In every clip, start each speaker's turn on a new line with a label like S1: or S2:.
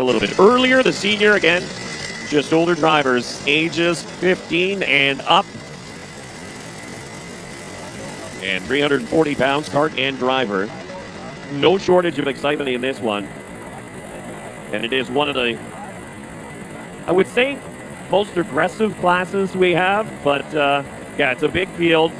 S1: a little bit earlier. The senior, again, just older drivers, ages 15 and up. And 340 pounds, kart and driver. No shortage of excitement in this one. And it is one of the, I would say, most aggressive classes we have. But, yeah, it's a big field.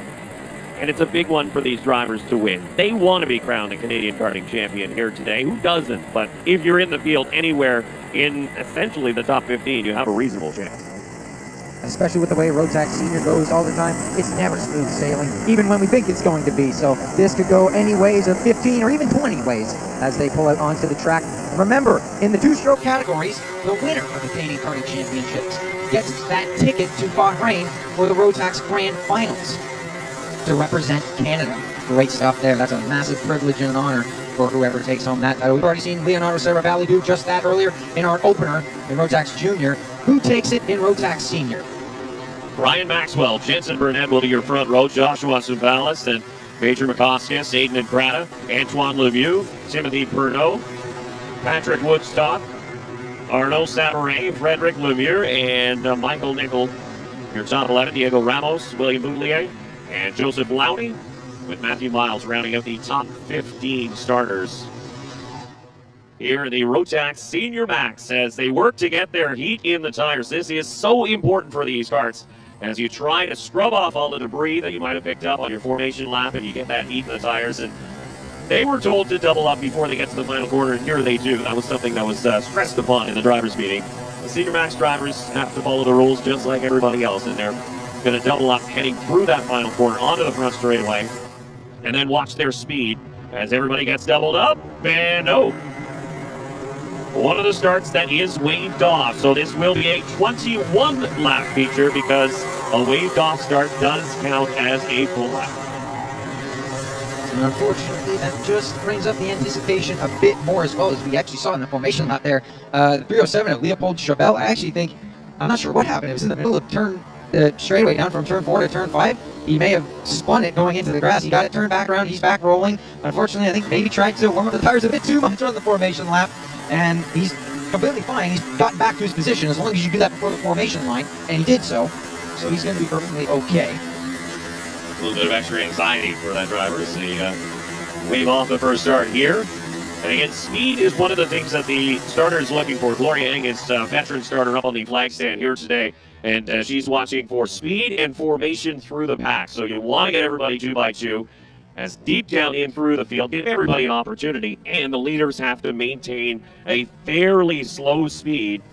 S1: And it's a big one for these drivers to win. They want to be crowned the Canadian karting champion here today. Who doesn't? But if you're in the field anywhere in essentially the top 15, you have a reasonable chance.
S2: Especially with the way Rotax Senior goes all the time, it's never smooth sailing, even when we think it's going to be. So this could go any ways of 15 or even 20 ways as they pull out onto the track. Remember, in the two-stroke categories, the winner of the Canadian Karting Championships gets that ticket to Bahrain for the Rotax Grand Finals to represent Canada. Great stuff there. That's a massive privilege and an honor for whoever takes home that title. We've already seen Leonardo Saravalli do just that earlier in our opener in Rotax Junior. Who takes it in Rotax Senior?
S1: Ryan Maxwell, Jensen Burnett will be your front row, Joshua Suvalis, and Major McCoskis, Aiden Incrata, Antoine Lemieux, Timothy Pernot, Patrick Woodstock, Arnaud Samarin, Frederick Lemieux, and Michael Nickel. Your top 11, Diego Ramos, William Boulier, and Joseph Lowney, with Matthew Miles rounding out the top 15 starters here in the Rotax Senior Max as they work to get their heat in the tires. This is so important for these karts as you try to scrub off all the debris that you might have picked up on your formation lap and you get that heat in the tires. And they were told to double up before they get to the final corner, and here they do. That was something that was stressed upon in the driver's meeting. The Senior Max drivers have to follow the rules just like everybody else, and they're going to double up heading through that final corner onto the front straightaway, and then watch their speed as everybody gets doubled up. And one of the starts that is waved off, so this will be a 21 lap feature because a waved off start does count as a full lap.
S2: And unfortunately, that just brings up the anticipation a bit more as well, as we actually saw in the formation lap there. The 307 of Leopold Chabel, I actually think, I'm not sure what happened. It was in the middle of turn straightaway down from turn 4 to turn 5. He may have spun it going into the grass. He got it turned back around. He's back rolling. Unfortunately, I think maybe tried to warm up the tires a bit too much on the formation lap. And he's completely fine. He's gotten back to his position as long as you do that before the formation line. And he did so. So he's going to be perfectly okay.
S1: A little bit of extra anxiety for that driver as they wave off the first start here. And again, speed is one of the things that the starter is looking for. Gloria Eng is a veteran starter up on the flag stand here today. And she's watching for speed and formation through the pack. So you want to get everybody 2x2 as deep down in through the field, give everybody an opportunity. And the leaders have to maintain a fairly slow speed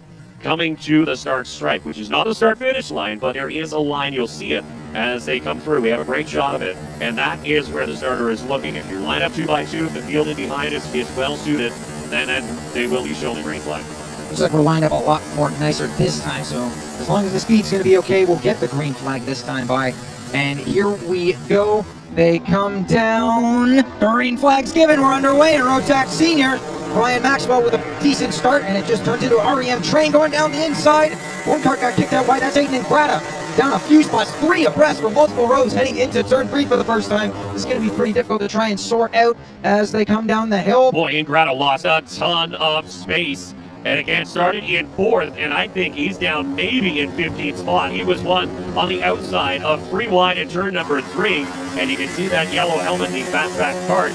S1: coming to the start stripe, which is not the start-finish line, but there is a line. You'll see it as they come through. We have a great shot of it, and that is where the starter is looking. If you line up 2x2, if the field in behind is well-suited, then they will be shown the green flag.
S2: Looks like we're lined up a lot more nicer this time, so as long as the speed's going to be okay, we'll get the green flag this time by. And here we go. They come down. Green flag's given. We're underway in Rotax Senior. Ryan Maxwell with a decent start, and it just turns into an REM train going down the inside. One car got kicked out wide. That's Aiden Incrata. Down a few spots, 3 abreast from multiple rows, heading into turn 3 for the first time. This is going to be pretty difficult to try and sort out as they come down the hill.
S1: Boy, Incrata lost a ton of space. And again, started in 4th, and I think he's down maybe in 15th spot. He was one on the outside of 3 wide in turn number 3, and you can see that yellow helmet, the fastback cart,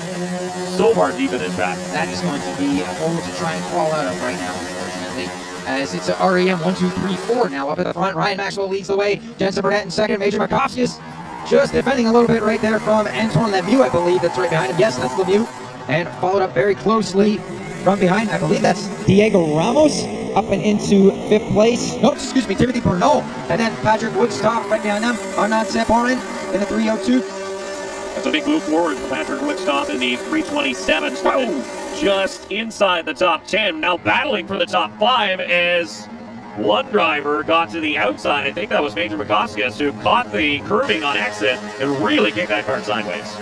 S1: so far deep in his back.
S2: That is going to be a hole to try and crawl out of right now, unfortunately. As it's a REM 1, 2, 3, 4 now up at the front. Ryan Maxwell leads the way. Jensen Burnett in second. Major Makovskis just defending a little bit right there from Antoine Lemieux, I believe. That's right behind him. Yes, that's Lemieux. And followed up very closely from behind, I believe that's Diego Ramos up and into 5th place. No, excuse me, Timothy Pernot. And then Patrick Woodstock right behind them. Arnaud Samarin in the 302.
S1: That's a big move forward for Patrick Woodstock in the 327. Just inside the top 10. Now battling for the top 5 as one driver got to the outside. I think that was Major Makovskis who caught the curving on exit and really kicked that car sideways.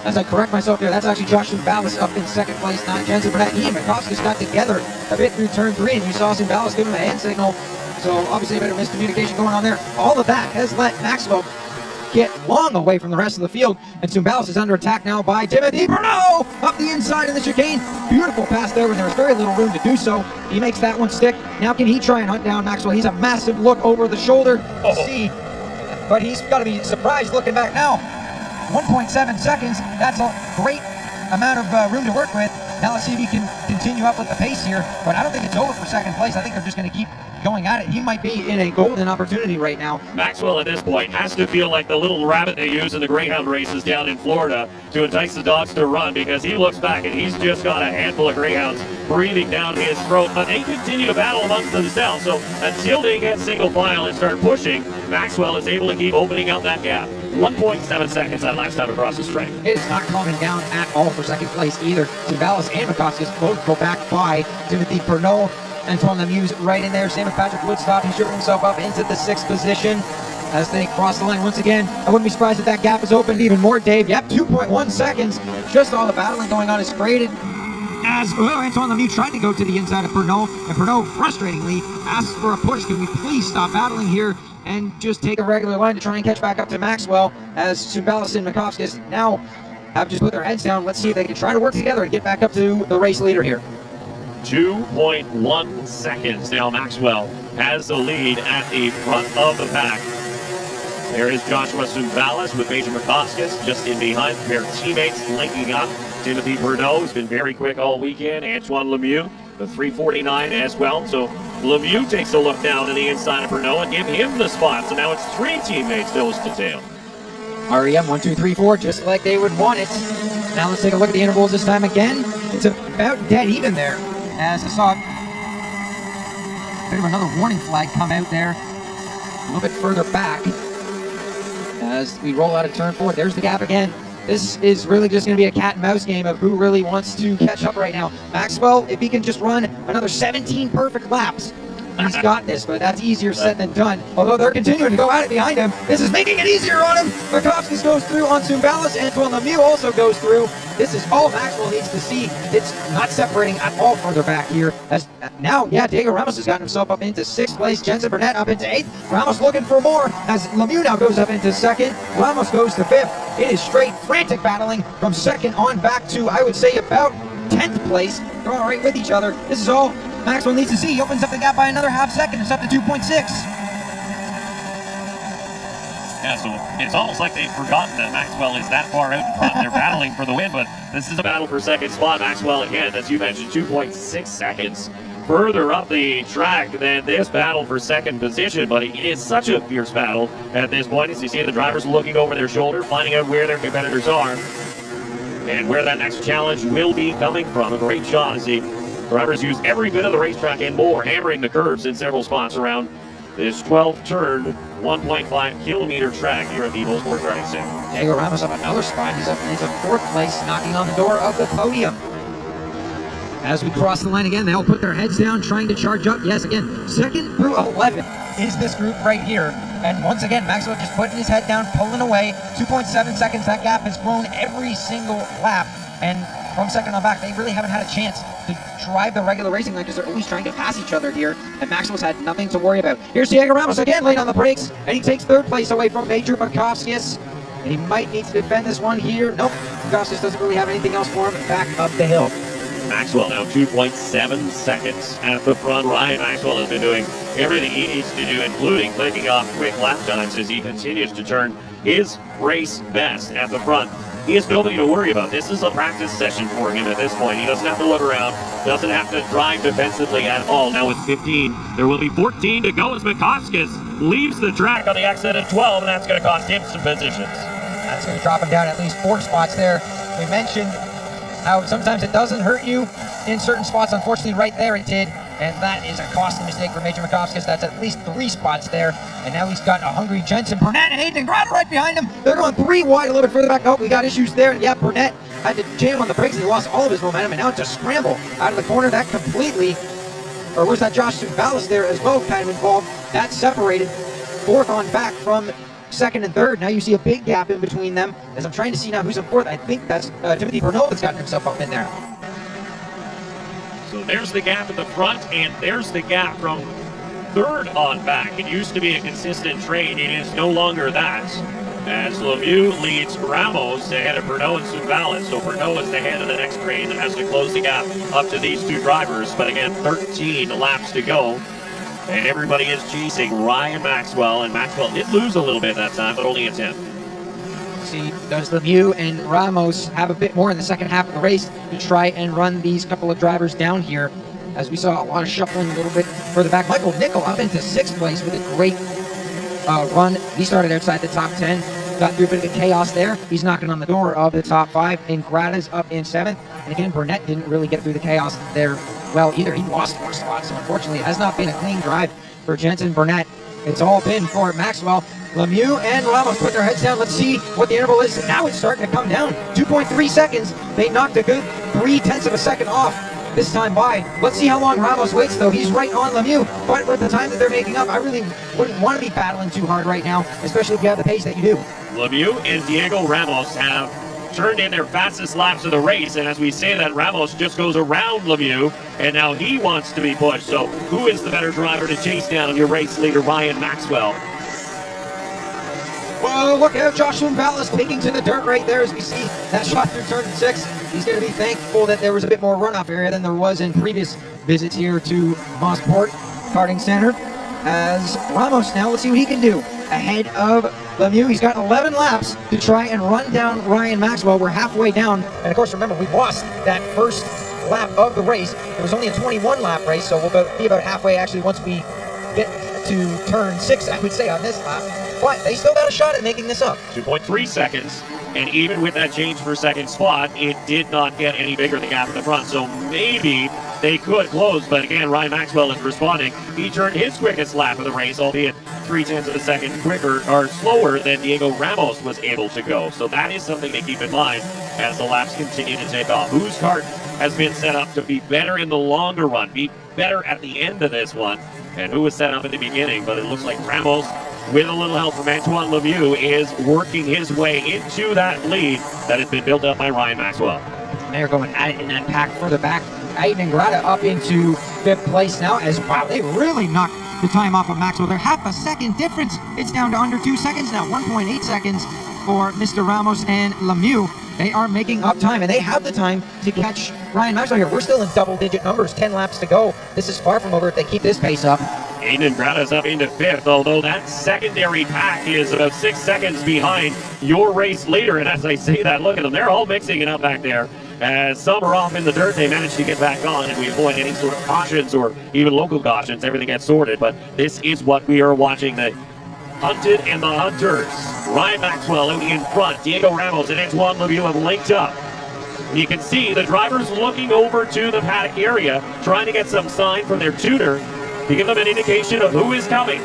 S2: As I correct myself here, that's actually Josh Zimbalis up in 2nd place, not Jensen Burnett. He and Makovskis got together a bit through turn 3, and you saw Zimbalis give him a hand signal. So obviously a bit of miscommunication going on there. All of that has let Maxwell get long away from the rest of the field. And Zumbalis is under attack now by Timothy Bruno up the inside of the chicane. Beautiful pass there when there was very little room to do so. He makes that one stick. Now can he try and hunt down Maxwell? He's a massive look over the shoulder to see, but he's got to be surprised looking back now. 1.7 seconds, that's a great amount of room to work with. Now let's see if he can continue up with the pace here, but I don't think it's over for second place. I think they're just going to keep going at it. He might be in a golden opportunity right now.
S1: Maxwell at this point has to feel like the little rabbit they use in the Greyhound races down in Florida to entice the dogs to run, because he looks back and he's just got a handful of Greyhounds breathing down his throat, but they continue to battle amongst themselves. So until they get single file and start pushing, Maxwell is able to keep opening up that gap. 1.7 seconds that last time across the string.
S2: It's not calming down at all for second place either. Zumbalis and Makowskis both go back by Timothy Pernod. Antoine Lemieux's right in there. Same with Patrick Woodstock. He's driven himself up into the 6th position as they cross the line once again. I wouldn't be surprised if that gap is opened even more, Dave. Yep, 2.1 seconds. Just all the battling going on is created as Antoine Lemieux tried to go to the inside of Pernod, and Pernod frustratingly asks for a push. Can we please stop battling here and just take a regular line to try and catch back up to Maxwell, as Zumbalis and Makowskis now have just put their heads down. Let's see if they can try to work together and get back up to the race leader here.
S1: 2.1 seconds. Now Maxwell has the lead at the front of the pack. There is Joshua Zumbalis with Major Makowskis just in behind. Their teammates linking up. Timothy Pernod has been very quick all weekend. Antoine Lemieux, the 349 as well. So Lemieux takes a look down to the inside of Pernod and give him the spot. So now it's 3 teammates nose to tail.
S2: REM 1, 2, 3, 4, just like they would want it. Now let's take a look at the intervals this time again. It's about dead even there, as I saw a bit of another warning flag come out there a little bit further back as we roll out of turn 4. There's the gap again. This is really just going to be a cat and mouse game of who really wants to catch up right now. Maxwell, if he can just run another 17 perfect laps, he's got this, but that's easier said than done. Although they're continuing to go at it behind him. This is making it easier on him. Makowskis goes through on Zumbalis. Antoine Lemieux also goes through. This is all Maxwell needs to see. It's not separating at all further back here. As now, Diego Ramos has gotten himself up into 6th place. Jensen Burnett up into 8th. Ramos looking for more as Lemieux now goes up into 2nd. Ramos goes to 5th. It is straight frantic battling from 2nd on back to, I would say, about 10th place. They're all right with each other. This is all Maxwell needs to see. He opens up the gap by another half second. It's up to 2.6.
S1: Yeah, so it's almost like they've forgotten that Maxwell is that far out in front. They're battling for the win, but this is a battle for second spot. Maxwell, again, as you mentioned, 2.6 seconds further up the track than this battle for second position, but it is such a fierce battle at this point. As you see the drivers looking over their shoulder, finding out where their competitors are and where that next challenge will be coming from. A great shot as the drivers use every bit of the racetrack and more, hammering the curves in several spots around this 12-turn, 1.5 kilometer track here at the Eagles Sport Driving Sim.
S2: Diego Ramos up another spot. He's up into 4th place, knocking on the door of the podium. As we cross the line again, they all put their heads down, trying to charge up. Yes, again, 2nd through 11 is this group right here. And once again, Maxwell just putting his head down, pulling away. 2.7 seconds. That gap has grown every single lap. And from 2nd on back, they really haven't had a chance to drive the regular racing line because they're always trying to pass each other here. And Maxwell's had nothing to worry about. Here's Diego Ramos again, late on the brakes. And he takes 3rd place away from Major Makowskis. And he might need to defend this one here. Nope, Makowskis doesn't really have anything else for him. Back up the hill.
S1: Maxwell now 2.7 seconds at the front. Ryan Maxwell has been doing everything he needs to do, including clicking off quick lap times as he continues to turn his race best at the front. He has nobody to worry about. This is a practice session for him at this point. He doesn't have to look around, doesn't have to drive defensively at all. Now with 15, there will be 14 to go as Makowskis leaves the track on the exit at 12, and that's going to cost him some positions.
S2: That's going to drop him down at least 4 spots there. We mentioned how sometimes it doesn't hurt you in certain spots. Unfortunately, right there it did. And that is a costly mistake for Major Makowskis. That's at least 3 spots there. And now he's got a hungry Jensen Burnett and Aiden Grata right behind him. They're going 3 wide a little bit further back. Oh, we got issues there. Yeah, Burnett had to jam on the brakes and he lost all of his momentum. And now to scramble out of the corner, that completely, or was that Josh Zumbalis there as well kind of involved? That separated 4th on back from 2nd and 3rd. Now you see a big gap in between them. As I'm trying to see now who's in 4th, I think that's Timothy Pernod that's gotten himself up in there.
S1: So there's the gap at the front, and there's the gap from 3rd on back. It used to be a consistent trade. It is no longer that. As Lemieux leads Ramos ahead of Pernod and Sunvalis. So Pernod is the head of the next train and has to close the gap up to these two drivers. But again, 13 laps to go. And everybody is chasing Ryan Maxwell. And Maxwell did lose a little bit that time, but only a 10th.
S2: See, does Lemieux and Ramos have a bit more in the second half of the race to try and run these couple of drivers down here? As we saw a lot of shuffling a little bit further back. Michael Nickel up into 6th place with a great run. He started outside the top 10, got through a bit of chaos there. He's knocking on the door of the top 5. Ingrata's up in 7th. And again, Burnett didn't really get through the chaos there well either. He lost 4 spots, so unfortunately it has not been a clean drive for Jensen Burnett. It's all been for Maxwell. Lemieux and Ramos put their heads down. Let's see what the interval is. Now it's starting to come down. 2.3 seconds. They knocked a good 0.3 of a second off this time by. Let's see how long Ramos waits, though. He's right on Lemieux. But with the time that they're making up, I really wouldn't want to be battling too hard right now, especially if you have the pace that you do.
S1: Lemieux and Diego Ramos have turned in their fastest laps of the race, and as we say that, Ramos just goes around Lemieux, and now he wants to be pushed. So who is the better driver to chase down your race leader, Ryan Maxwell?
S2: Whoa, look out, Josh Sunvalis taking to the dirt right there as we see that shot through turn 6. He's going to be thankful that there was a bit more runoff area than there was in previous visits here to Mossport Karting Center. As Ramos now, let's see what he can do. Ahead of Lemieux, he's got 11 laps to try and run down Ryan Maxwell. We're halfway down, and of course, remember, we lost that first lap of the race. It was only a 21-lap race, so we'll be about halfway actually once we get to turn 6, I would say, on this lap. But they still got a shot at making this up.
S1: 2.3 seconds. And even with that change for second spot, it did not get any bigger, the gap in the front. So maybe they could close. But again, Ryan Maxwell is responding. He turned his quickest lap of the race, albeit 0.3 of a second quicker or slower than Diego Ramos was able to go. So that is something to keep in mind as the laps continue to take off. Whose kart has been set up to be better in the longer run, be better at the end of this one, and who was set up at the beginning? But it looks like Ramos, with a little help from Antoine Lemieux, is working his way into that lead that has been built up by Ryan Maxwell.
S2: They're going at it in that pack further back. Aiden Ingrata up into 5th place now as, wow, they really knocked the time off of Maxwell. They're half a second difference. It's down to under 2 seconds now, 1.8 seconds for Mr. Ramos and Lemieux. They are making up time, and they have the time to catch Ryan Maxwell here. We're still in double-digit numbers, 10 laps to go. This is far from over if they keep this pace up.
S1: Aiden Ingrata's up into 5th, although that secondary pack is about 6 seconds behind your race leader. And as I say that, look at them. They're all mixing it up back there. As some are off in the dirt, they managed to get back on, and we avoid any sort of cautions or even local cautions. Everything gets sorted, but this is what we are watching, the hunted and the hunters. Ryan Maxwell out in front. Diego Ramos and Antoine Lemieux have linked up. You can see the drivers looking over to the paddock area, trying to get some sign from their tutor to give them an indication of who is coming.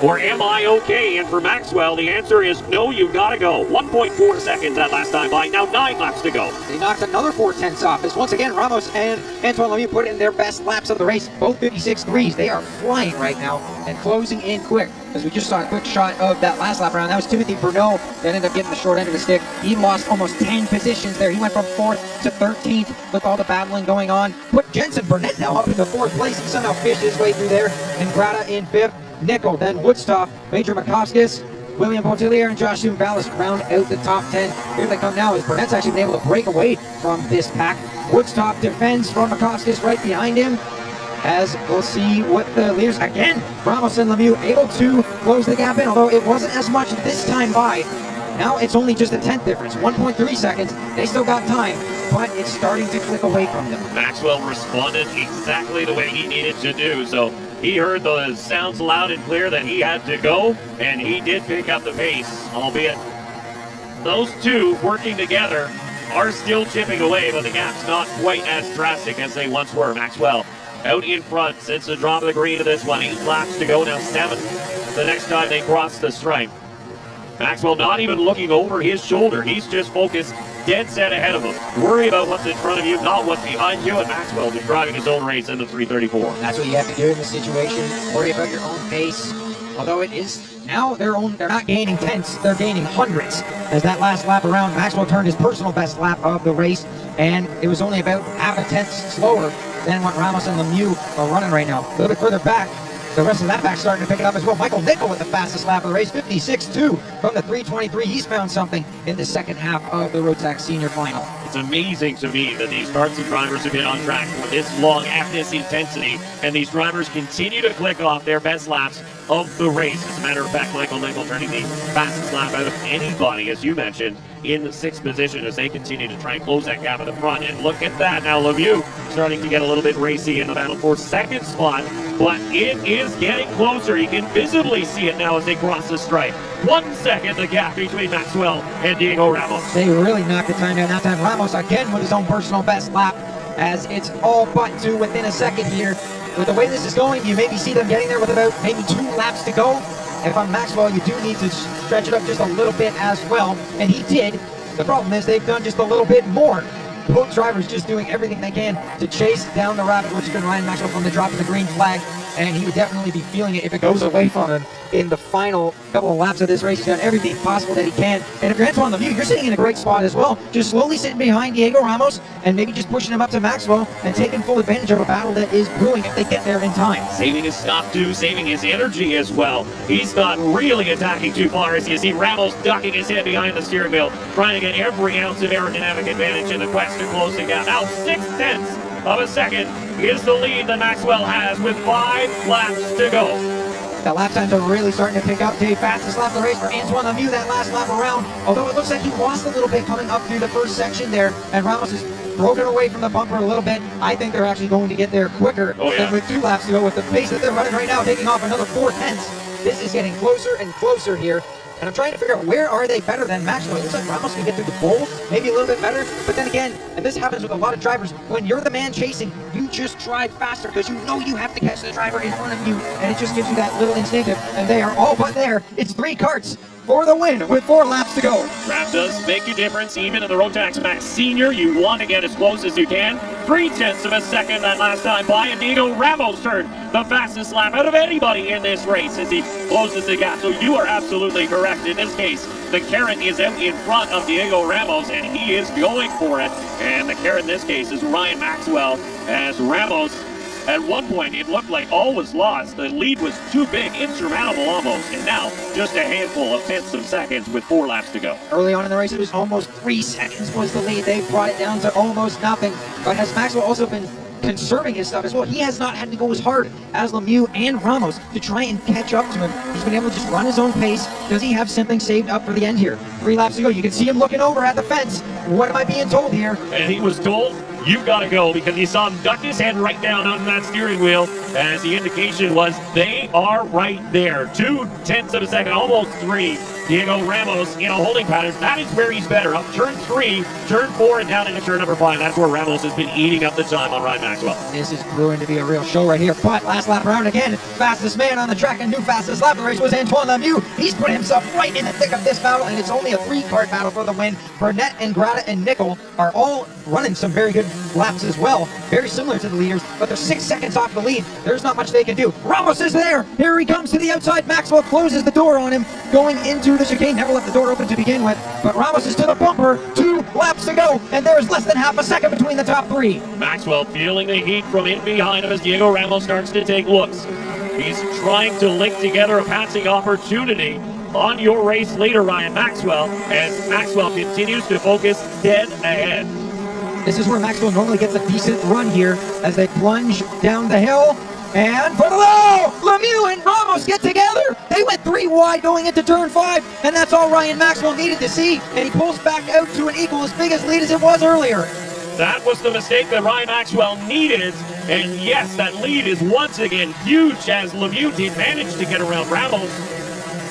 S1: Or am I okay? And for Maxwell, the answer is no, you've got to go. 1.4 seconds that last time by. Now 9 laps to go.
S2: They knocked another 0.4 off as once again Ramos and Antoine Lemieux put in their best laps of the race. Both 56.3s. They are flying right now and closing in quick. As we just saw a quick shot of that last lap around. That was Timothy Pernod that ended up getting the short end of the stick. He lost almost 10 positions there. He went from 4th to 13th with all the battling going on. Put Jensen Burnett now up into 4th place. He somehow fished his way through there. And Grata in 5th. Nickel, then Woodstock, Major Makovskis, William Pontillier, and Josh Sunvalis round out the top 10. Here they come now as Burnett's actually been able to break away from this pack. Woodstock defends from Makovskis right behind him. As we'll see what the leaders, again, Ramos and Lemieux able to close the gap in, although it wasn't as much this time by. Now it's only just a 10th difference, 1.3 seconds. They still got time, but it's starting to click away from them.
S1: Maxwell responded exactly the way he needed to do, so he heard the sounds loud and clear that he had to go, and he did pick up the pace, albeit those two working together are still chipping away, but the gap's not quite as drastic as they once were. Maxwell out in front since the drop of the green of this one. 8 laps to go, now 7 the next time they cross the stripe. Maxwell not even looking over his shoulder. He's just focused, dead set ahead of him. Worry about what's in front of you, not what's behind you. And Maxwell just driving his own race in the 334.
S2: That's what you have to do in this situation. Worry about your own pace. Although it is now they're not gaining tenths, they're gaining hundreds. As that last lap around, Maxwell turned his personal best lap of the race, and it was only about half a tenth slower than what Ramos and Lemieux are running right now. A little bit further back, the rest of that pack starting to pick it up as well. Michael Nickel with the fastest lap of the race, 56.2 from the 3:23. He's found something in the second half of the Rotax Senior Final.
S1: It's amazing to me that these karts and drivers have been on track for this long at this intensity, and these drivers continue to click off their best laps of the race. As a matter of fact, Michael Nickel turning the fastest lap out of anybody, as you mentioned, in the 6th position as they continue to try and close that gap at the front. And look at that now, Lemieux starting to get a little bit racy in the battle for 2nd spot, but it is getting closer. You can visibly see it now as they cross the stripe. 1 second the gap between Maxwell and Diego Ramos.
S2: They really knocked the time down that time. Ramos again with his own personal best lap, as it's all but to within a second here. With the way this is going, you maybe see them getting there with about maybe 2 laps to go. If I'm Maxwell, you do need to stretch it up just a little bit as well, and he did. The problem is they've done just a little bit more. Both drivers just doing everything they can to chase down the rapid, which has been Ryan Maxwell from the drop of the green flag, and he would definitely be feeling it if it goes away from him in the final couple of laps of this race. He's done everything possible that he can, and if you're Antoine Lemieux, you're sitting in a great spot as well, just slowly sitting behind Diego Ramos and maybe just pushing him up to Maxwell and taking full advantage of a battle that is brewing if they get there in time.
S1: Saving his stop too, saving his energy as well. He's not really attacking too far, as you see Ramos ducking his head behind the steering wheel, trying to get every ounce of aerodynamic advantage in the quest to close the gap. Now 0.6 of a second is the lead that Maxwell has with 5 laps to go.
S2: The lap times are really starting to pick up. The fastest lap of the race for Antoine Lemieux that last lap around. Although it looks like he lost a little bit coming up through the first section there, and Ramos is broken away from the bumper a little bit. I think they're actually going to get there quicker than with 2 laps to go. With the pace that they're running right now, taking off another 0.4. This is getting closer and closer here. And I'm trying to figure out where are they better than Maxwell. It looks like Ramos can get through the bowl, maybe a little bit better. But then again, and this happens with a lot of drivers, when you're the man chasing, you just drive faster because you know you have to catch the driver in front of you. And it just gives you that little instinctive. And they are all but there. It's 3 karts for the win with 4 laps to go.
S1: Trap does make a difference. Even in the Rotax Max Senior, you want to get as close as you can. 0.3 of a second that last time by, and Diego Ramos turned the fastest lap out of anybody in this race as he closes the gap. So you are absolutely correct. In this case, the carrot is out in front of Diego Ramos, and he is going for it. And the carrot in this case is Ryan Maxwell, as Ramos, at one point, it looked like all was lost. The lead was too big, insurmountable almost, and now just a handful of 10ths of seconds with 4 laps to go.
S2: Early on in the race, it was almost 3 seconds was the lead. They brought it down to almost nothing. But has Maxwell also been conserving his stuff as well? He has not had to go as hard as Lemieux and Ramos to try and catch up to him. He's been able to just run his own pace. Does he have something saved up for the end here? 3 laps to go. You can see him looking over at the fence. What am I being told here?
S1: And he was told, "You've got to go," because he saw him duck his head right down on that steering wheel, as the indication was they are right there. 0.2 of a second, almost 3. Diego Ramos in a holding pattern. That is where he's better. Up turn 3, turn 4, and down into turn number 5. That's where Ramos has been eating up the time on Ryan Maxwell.
S2: This is brewing to be a real show right here. But last lap around again, fastest man on the track and new fastest lap of the race was Antoine Lemieux. He's put himself right in the thick of this battle, and it's only a 3-kart battle for the win. Burnett and Grata and Nickel are all running some very good laps as well. Very similar to the leaders, but they're 6 seconds off the lead. There's not much they can do. Ramos is there. Here he comes to the outside. Maxwell closes the door on him going into the chicane. Never left the door open to begin with, but Ramos is to the bumper. 2 laps to go, and there's less than half a second between the top 3.
S1: Maxwell feeling the heat from in behind him as Diego Ramos starts to take looks. He's trying to link together a passing opportunity on your race leader, Ryan Maxwell, as Maxwell continues to focus dead ahead.
S2: This is where Maxwell normally gets a decent run here as they plunge down the hill. And for the low, Lemieux and Ramos get together. They went 3 wide going into turn 5, and that's all Ryan Maxwell needed to see. And he pulls back out to an equal as big as lead as it was earlier.
S1: That was the mistake that Ryan Maxwell needed. And yes, that lead is once again huge as Lemieux did manage to get around Ramos.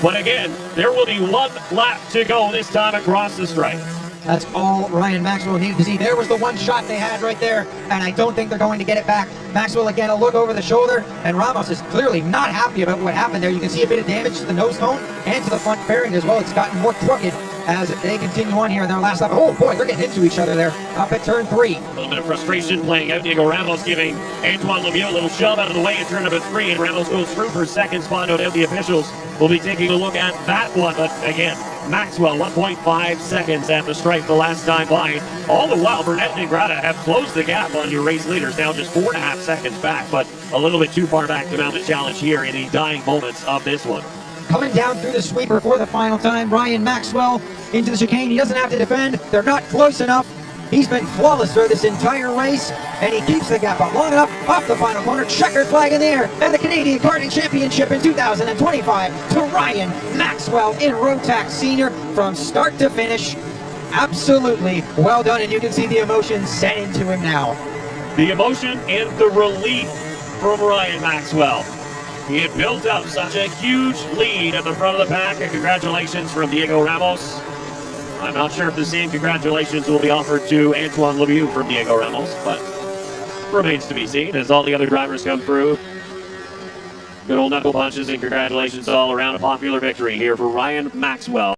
S1: But again, there will be 1 lap to go this time across the stripe.
S2: That's all Ryan Maxwell needed to see. There was the one shot they had right there, and I don't think they're going to get it back. Maxwell again, a look over the shoulder, and Ramos is clearly not happy about what happened there. You can see a bit of damage to the nose cone and to the front fairing as well. It's gotten more crooked as they continue on here in their last lap. Oh boy, they're getting into each other there up at turn 3.
S1: A little bit of frustration playing out. Diego Ramos giving Antoine Lemieux a little shove out of the way in turn number 3, and Ramos goes through for second spot. No doubt the officials will be taking a look at that one, but again, Maxwell 1.5 seconds at the stripe the last time by. All the while, Burnett and Grata have closed the gap on your race leaders, now just 4.5 seconds back, but a little bit too far back to mount a challenge here in the dying moments of this one.
S2: Coming down through the sweeper for the final time, Ryan Maxwell into the chicane. He doesn't have to defend. They're not close enough. He's been flawless for this entire race, and he keeps the gap up long enough off the final corner. Checkered flag in the air, and the Canadian Karting Championship in 2025 to Ryan Maxwell in Rotax Senior from start to finish. Absolutely well done, and you can see the emotion set into him now.
S1: The emotion and the relief from Ryan Maxwell. He had built up such a huge lead at the front of the pack, and congratulations from Diego Ramos. I'm not sure if the same congratulations will be offered to Antoine Lemieux from Diego Ramos, but remains to be seen as all the other drivers come through. Good old knuckle punches and congratulations all around. A popular victory here for Ryan Maxwell.